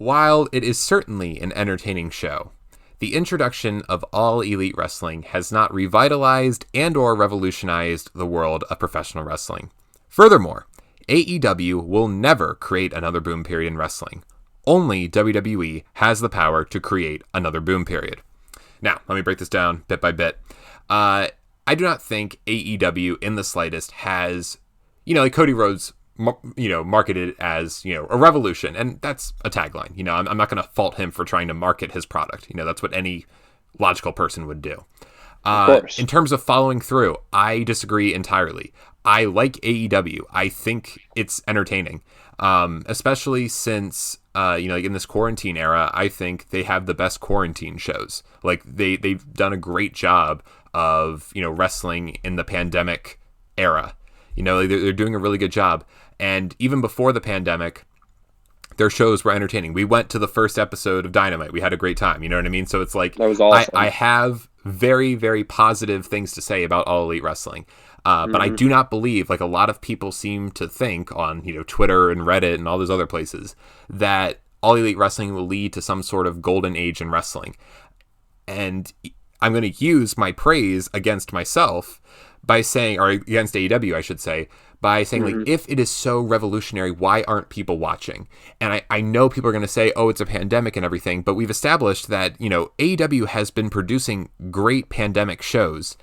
While it is certainly an entertaining show, the introduction of All Elite Wrestling has not revitalized and or revolutionized the world of professional wrestling. Furthermore, AEW will never create another boom period in wrestling. Only WWE has the power to create another boom period. Now, let me break this down bit by bit. I do not think AEW in the slightest has, like Cody Rhodes, marketed it as, a revolution. And that's a tagline. I'm not going to fault him for trying to market his product. That's what any logical person would do. Of course. In terms of following through, I disagree entirely. I like AEW. I think it's entertaining, especially since, like in this quarantine era, I think they have the best quarantine shows. Like they've done a great job of, wrestling in the pandemic era. They're doing a really good job. And even before the pandemic, their shows were entertaining. We went to the first episode of Dynamite. We had a great time. You know what I mean? So it's like, that was awesome. I have very, very positive things to say about All Elite Wrestling. But I do not believe, like a lot of people seem to think on, Twitter and Reddit and all those other places, that All Elite Wrestling will lead to some sort of golden age in wrestling. And I'm going to use my praise against myself by saying, or against AEW, I should say, by saying, like, if it is so revolutionary, why aren't people watching? And I know people are going to say, oh, it's a pandemic and everything, but we've established that, AEW has been producing great pandemic shows.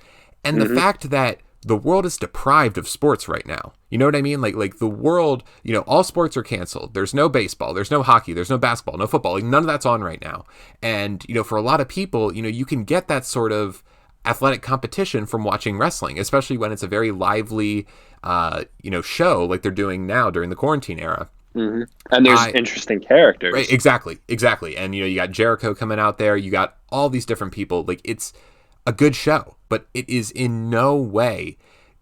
And the fact that the world is deprived of sports right now. You know what I mean? Like the world, all sports are canceled. There's no baseball, there's no hockey, there's no basketball, no football. Like none of that's on right now. And, for a lot of people, you can get that sort of athletic competition from watching wrestling, especially when it's a very lively, show like they're doing now during the quarantine era. And there's interesting characters. Right, exactly. And, you got Jericho coming out there. You got all these different people. Like, it's a good show, but it is in no way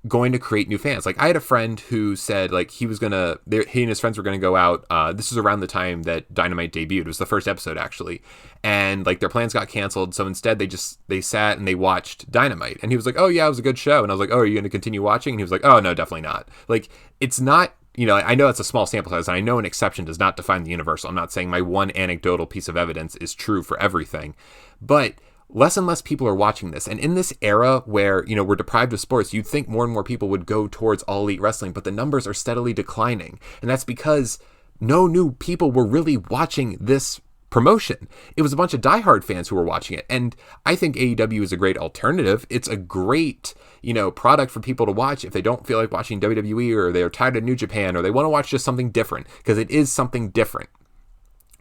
going to create new fans. Like, I had a friend who said, like, he and his friends were going to go out. This was around the time that Dynamite debuted. It was the first episode, actually. And, like, their plans got canceled. So instead, they sat and they watched Dynamite. And he was like, oh, yeah, it was a good show. And I was like, oh, are you going to continue watching? And he was like, oh, no, definitely not. Like, it's not, I know it's a small sample size, and I know an exception does not define the universal. I'm not saying my one anecdotal piece of evidence is true for everything. But less and less people are watching this. And in this era where, we're deprived of sports, you'd think more and more people would go towards All Elite Wrestling, but the numbers are steadily declining. And that's because no new people were really watching this promotion. It was a bunch of diehard fans who were watching it. And I think AEW is a great alternative. It's a great, product for people to watch if they don't feel like watching WWE, or they're tired of New Japan, or they want to watch just something different, because it is something different.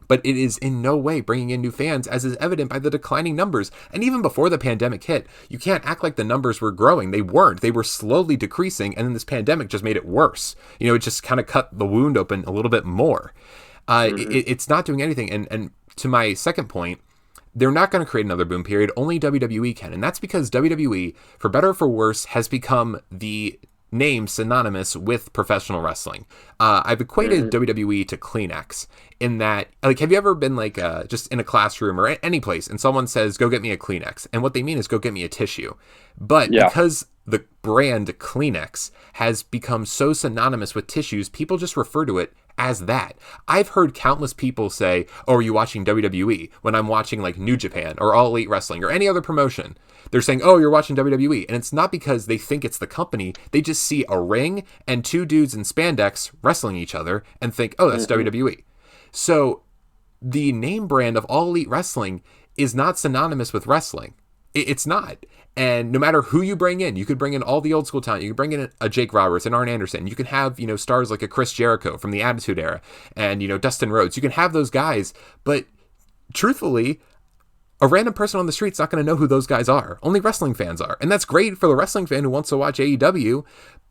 But it is in no way bringing in new fans, as is evident by the declining numbers. And even before the pandemic hit, you can't act like the numbers were growing. They weren't. They were slowly decreasing, and then this pandemic just made it worse. It just kind of cut the wound open a little bit more. It's not doing anything. And to my second point, they're not going to create another boom period. Only WWE can. And that's because WWE, for better or for worse, has become the name synonymous with professional wrestling. I've equated WWE to Kleenex in that, like, have you ever been like just in a classroom or any place and someone says, go get me a Kleenex? And what they mean is go get me a tissue. But because the brand Kleenex has become so synonymous with tissues, people just refer to it as that. I've heard countless people say, oh, are you watching WWE? When I'm watching like New Japan or All Elite Wrestling or any other promotion. They're saying, oh, you're watching WWE. And it's not because they think it's the company. They just see a ring and two dudes in spandex wrestling each other and think, oh, that's WWE. So the name brand of All Elite Wrestling is not synonymous with wrestling. It's not. And no matter who you bring in, you could bring in all the old school talent. You could bring in a Jake Roberts and Arn Anderson. You can have, stars like a Chris Jericho from the Attitude Era and, Dustin Rhodes. You can have those guys. But truthfully, a random person on the street's not going to know who those guys are. Only wrestling fans are. And that's great for the wrestling fan who wants to watch AEW.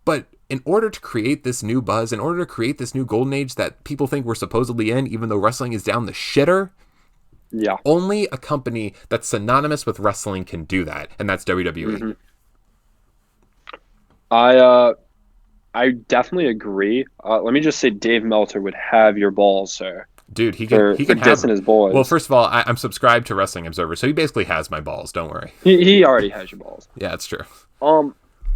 But in order to create this new buzz, in order to create this new golden age that people think we're supposedly in, even though wrestling is down the shitter, only a company that's synonymous with wrestling can do that, and that's WWE. I definitely agree. Let me just say, Dave Meltzer would have your balls, sir. Dude, he can have dissing his boys. Well, first of all, I'm subscribed to Wrestling Observer, so he basically has my balls. Don't worry. He already has your balls. Yeah, it's true.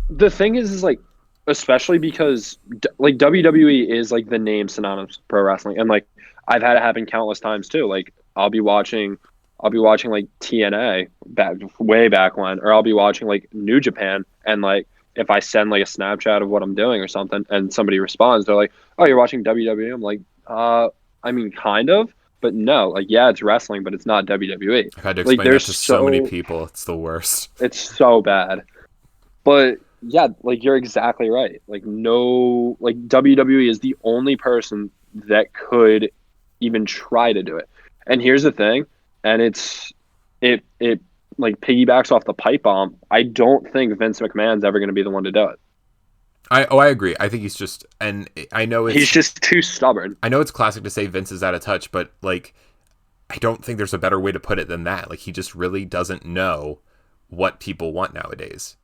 The thing is like, especially because like WWE is like the name synonymous with pro wrestling, and like I've had it happen countless times too. Like I'll be watching like TNA back way back when, or I'll be watching like New Japan, and like if I send like a Snapchat of what I'm doing or something, and somebody responds, they're like, "Oh, you're watching WWE?" I'm like, I mean, kind of, but no. Like, yeah, it's wrestling, but it's not WWE. I've had to Like, explain that to so many people. It's the worst. it's so bad. But yeah, like you're exactly right. Like no, like WWE is the only person that could even try to do it. And here's the thing, and it like piggybacks off the pipe bomb. I don't think Vince McMahon's ever going to be the one to do it. I agree. I think he's just, and I know He's just too stubborn. I know it's classic to say Vince is out of touch, but like I don't think there's a better way to put it than that. Like he just really doesn't know what people want nowadays.